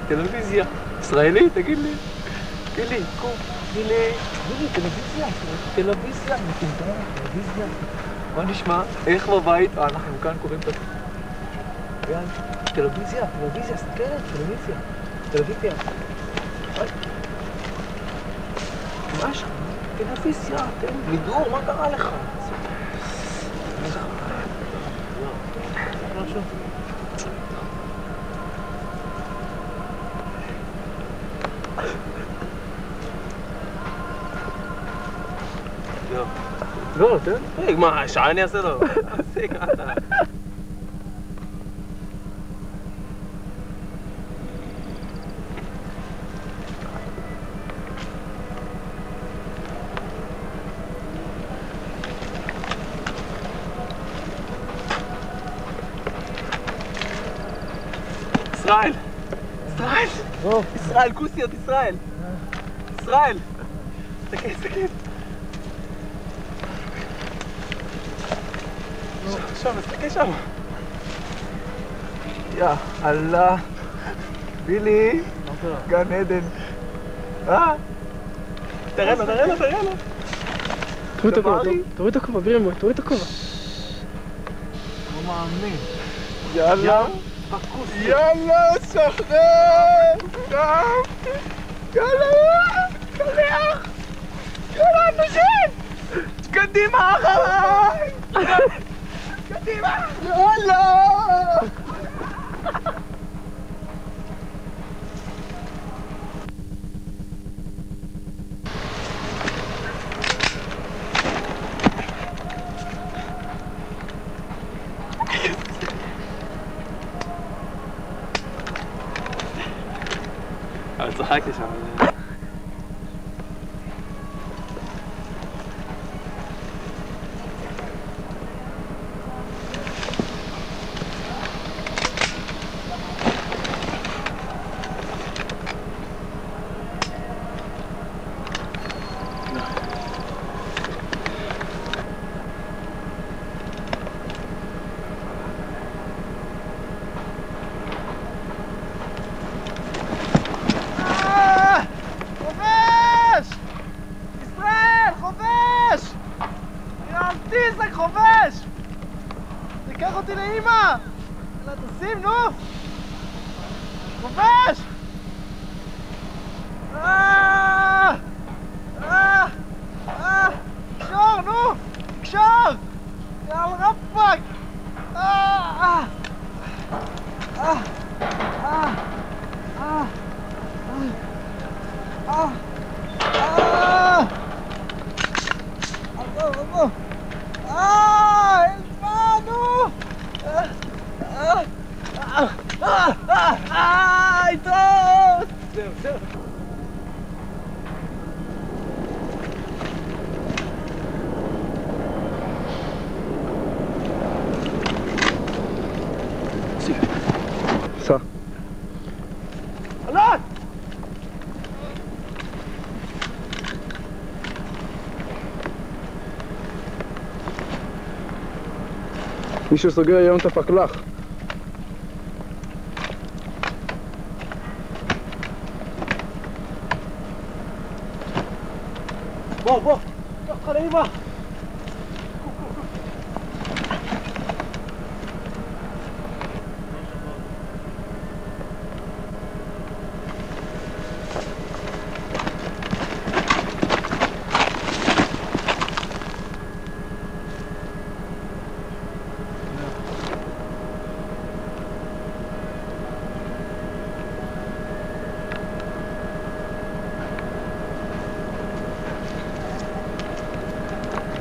טלוויזיה. ישראלי, תגיד לי. תגיד לי, קום. תגיד לי, טלוויזיה. טלוויזיה. טלוויזיה. מה נשמע? איך בבית? אנחנו כאן קוראים את זה. טלוויזיה, טלוויזיה, סתכלת, טלוויזיה. טלוויזיה. מה שם? טלוויזיה, לידור, מה קרה לך? משהו? לא, תן. רגע, מה, שעה אני אעשה לו? תפסיק, אתה. ישראל! ישראל! ישראל, כוסיות, ישראל! ישראל! תסתכל, תסתכל! שם, תסתכל שם! יא אללה! בילי! גן עדן! תראה לו, תראה לו, תראה לו! תוריד את הכובע, תוריד את הכובע, בירם, תוריד את הכובע! לא מאמין! יאללה! יאללה, שחרר! קם! יאללה! קליח! יאללה, נושם! קדימה אחריי! קדימה! יאללה! אבל צחקתי שם. טיסק חובש! תיקח אותי לאמא! אלא תשים, נו! חובש! תקשור, נו! תקשור! יאללה רפק! יתרות! זהו, זהו. סע. אלון! מישהו סוגר היום את הפקלח. בוא, בוא! קח אותך לאמא!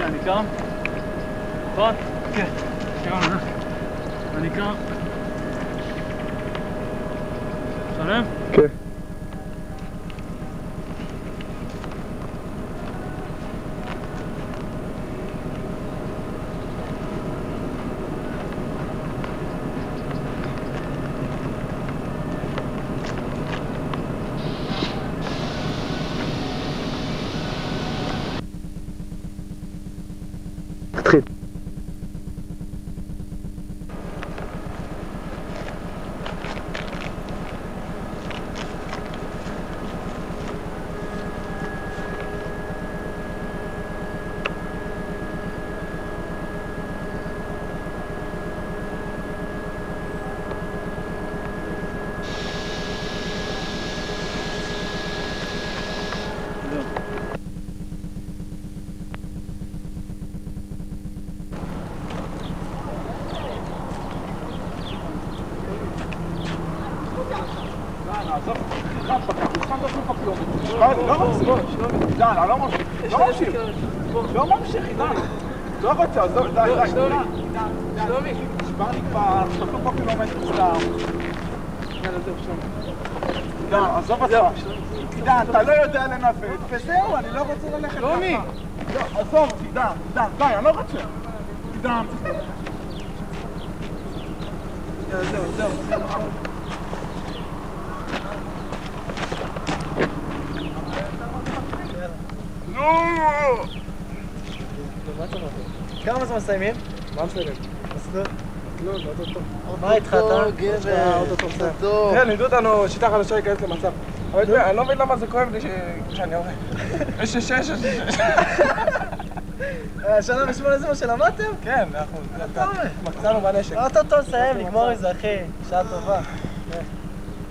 אני קם? נכון? כן. קם, אני קם. שלם? כן. תתחיל. עזוב, תלחץ פקק, תלחץ את הפפיון. לא רוצה. עידן, אני לא ממשיך. לא ממשיך, עידן. לא רוצה, עזוב, די. שלומי. נשבר לי כבר 30 קילומטר שלם. יאללה, זהו, שלומי. עידן, עזוב אותך. עידן, אתה לא יודע לנווט, וזהו, אני לא רוצה ללכת ככה. שלומי. לא, עזוב, עידן, די, אני לא רוצה. עידן. זהו. כמה זמן מסיימים? מה מסיימים? מסלול? לא, לא טוב. מה איתך אתה? גבר, טוב. כן, לימדו אותנו שיטה חדשה להיכנס למצב. אבל אני לא מבין למה זה כואב לי שאני יורה. יש. שנה ושמונה זה מה שלמדתם? כן, אנחנו מקצנו בנשק. אוטוטו נסיים, נגמור עם זה אחי, שעה טובה.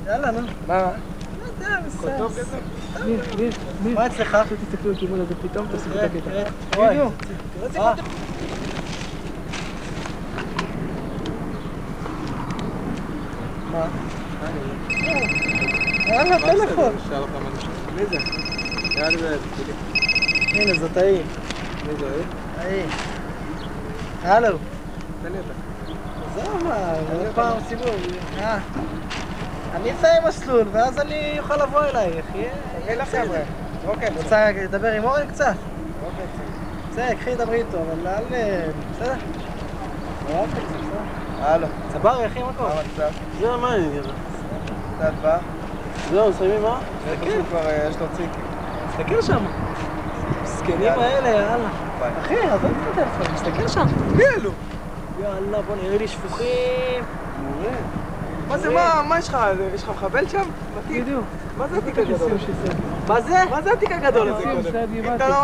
יאללה נו. מה? לא יודע, בסדר. טוב כזה? ניר, מה אצלך? תסתכלו לכיוון הזה פתאום, תעשו את הקטע. בדיוק. מה? יאללה, טלפון. מי זה? נראה לי זה... הנה, זאת ההיא. מי זה? ההיא. הלו. תן לי אותה. זהו מה, עוד פעם סיבוב. אני אסיים מסלול, ואז אני אוכל לבוא אלייך. תראי לך חבר'ה. אוקיי. רוצה לדבר עם אורן קצת? בסדר, קחי דברי איתו, אבל אל... בסדר? הלו. צברי, אחי, מה קורה? מה מצב? זהו, מה אני אגיד? קצת בא? זהו, מסיימים מה? פשוט כבר יש לו ציקי. תסתכל שם. זקנים האלה, יאללה. אחי, עזוב את הטלפון, תסתכל שם. מי אלו? יאללה, בוא נראה לי שפוכים. מה זה, מה יש לך? יש לך מחבל שם? בדיוק. מה זה התיק הגדול? מה זה? מה זה התיק הגדול הזה? סיום, סעד אם דיברתי. אתה לא...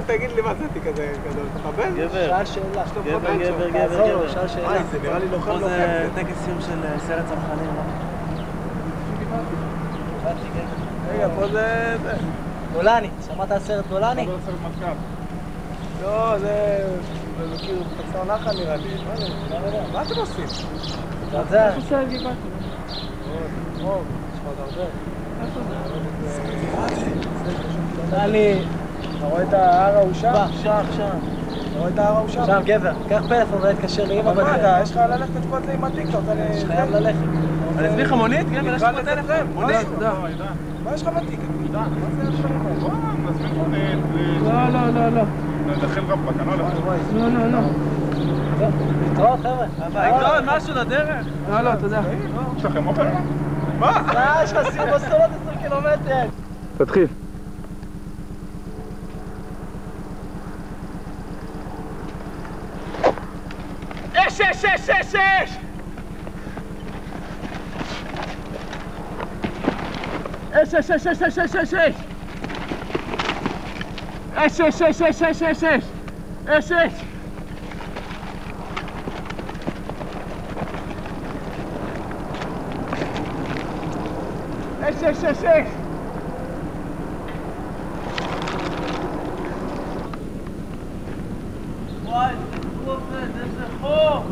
תגיד לי מה זה התיק הזה גדול? אתה מחבל? גבר. שאל שאלה. גבר. שאל שאלה. זה נראה לי לוחם פה זה טקס סיום של סרט צנחנים. רגע, פה זה... גולני, שמעת על סרט גולני? לא, זה כאילו חצר נחל נראה לי. מה אתם עושים? אתה יודע. איפה סעד דיברתי? יש לך עוד הרבה. גולני. אתה רואה את ההר ההוא שם? שם. אתה רואה את ההר ההוא שם? שם, גבר. קח פלאפון ותתקשר לאמא אבל מה, בדרך. יש לך ללכת לצפות לי עם התיק, אתה רוצה יש חייב ללכת. אני אזמין לך מונית? גבר, יש לך נקרא בטלפון. לטלפון. מונית? תודה. מה יש לך בתיק? מה זה הדברים האלה? בוא, נזמין מונית. לא. נדחל רמב"ק, אני לא הולך. לא. להתראות, חבר'ה. עידון, משהו לדרך? לא, תודה. יש לכם אוכל? מה? יש לך סיום בסולות 20 קילומטר. תתחיל. וואי, הוא עובד, איזה חור!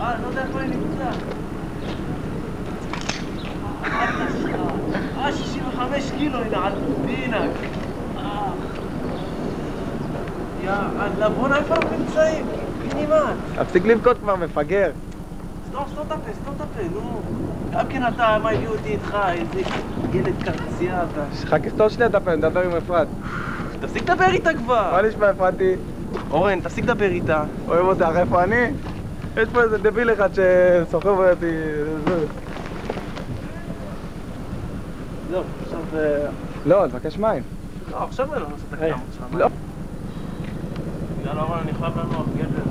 אני לא יודע איפה אני נמצא. 65 קילו, הנה, על דינק. יאללה, בוא'נה, איפה אנחנו נמצאים? פינימן. תפסיק לבכות כבר, מפגר. סתום את הפה, נו. גם כן אתה, מה הביאו אותי איתך, איזה ילד קרצייה אתה. חכה, סתום שנייה את הפה, נדבר עם אפרת. תפסיק לדבר איתה כבר. מה נשמע אפרתי? אורן, תפסיק לדבר איתה. אוהב אותך, איפה אני? יש פה איזה דביל אחד שסוחב אותי. זהו, עכשיו... לא, תבקש מים. לא, עכשיו אני לא נעשה את הקרם שלך. לא. יאללה, אורן, אני חייב לנוח, גבר.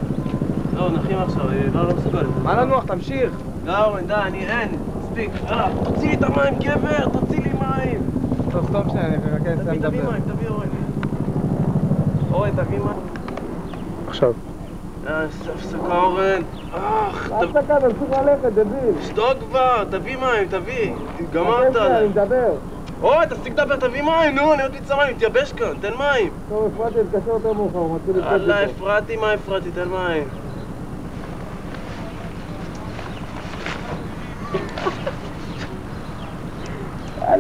לא, נחים עכשיו, לא מסוגל. מה לנוח? תמשיך. לא, אורן, די, אין, מספיק. יאללה, תוציא לי את המים, גבר, תוציא לי מים. טוב, סתום שנייה, אני מחכה לסיים תביא לדבר. מים, תביא אורן. אורן, תביא מים. עכשיו. הפסקה, אורן. הפסקה, תמשיך ללכת, דביל. שתוק כבר, תביא מים, תביא. גמרת. אני מדבר. אורן, תפסיק לדבר, תביא מים, נו, אני עוד ליצא מים, מתייבש כאן, תן מים. טוב, אפרתי, תתקשר יותר מאוחר, הוא מתחיל לבכות אללה, איתו. הפרעתי, מה הפרעתי, תן מים.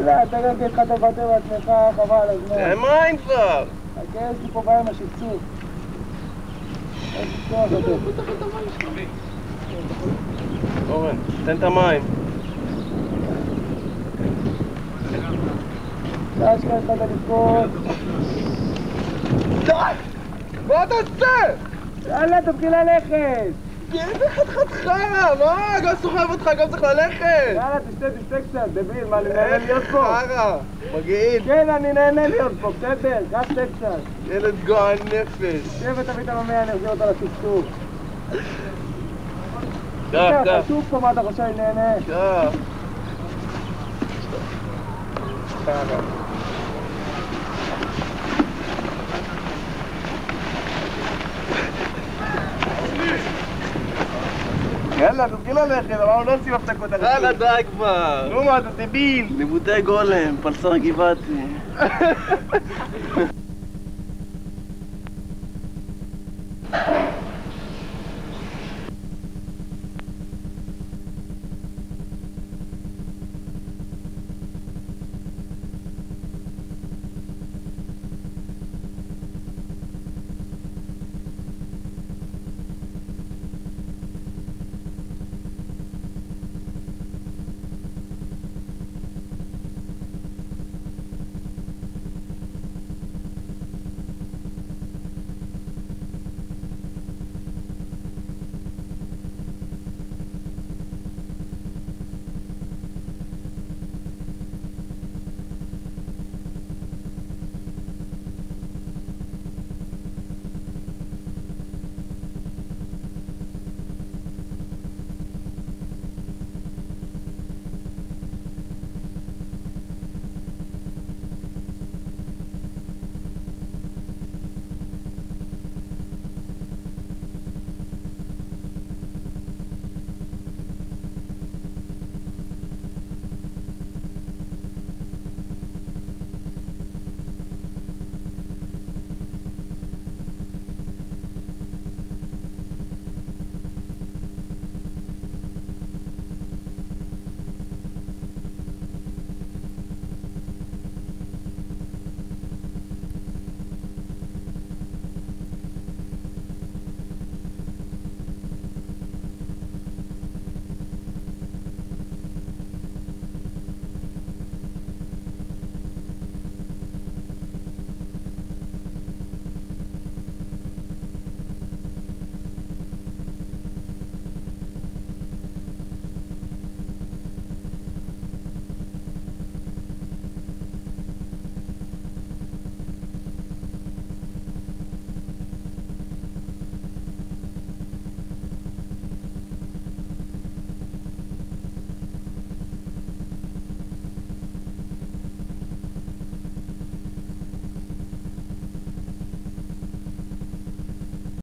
יאללה, אתה גם כן התחלת לוותר בעצמך, חבל על הזמן. אין מים כבר! חכה, יש לי פה בעיה עם השקצור. אין לפתוח אותו. אורן, תן את המים. אתה אשכרה התחלת לבכות. די! מה אתה עושה? יאללה, תתחיל ללכת! איזה חתיכת חרא! מה? גם סוחב אותך, גם צריך ללכת! יאללה, תשתה קצת, דביל, מה, אני נהנה להיות פה? חרא! מגעיל! כן, אני נהנה להיות פה, בסדר? רק שתה קצת. ילד גועל נפש! שב ותביא את הממיה, אני אחזיר אותה לשקצור. קח. חשוב פה, מה אתה חושב, אני נהנה? קח! יאללה, תתחיל ללכת, אמרנו לא עושים הפסקות אנשים. יאללה, די כבר! נו מה, אתה דביל. לימודי גולם, פלסר גבעתי.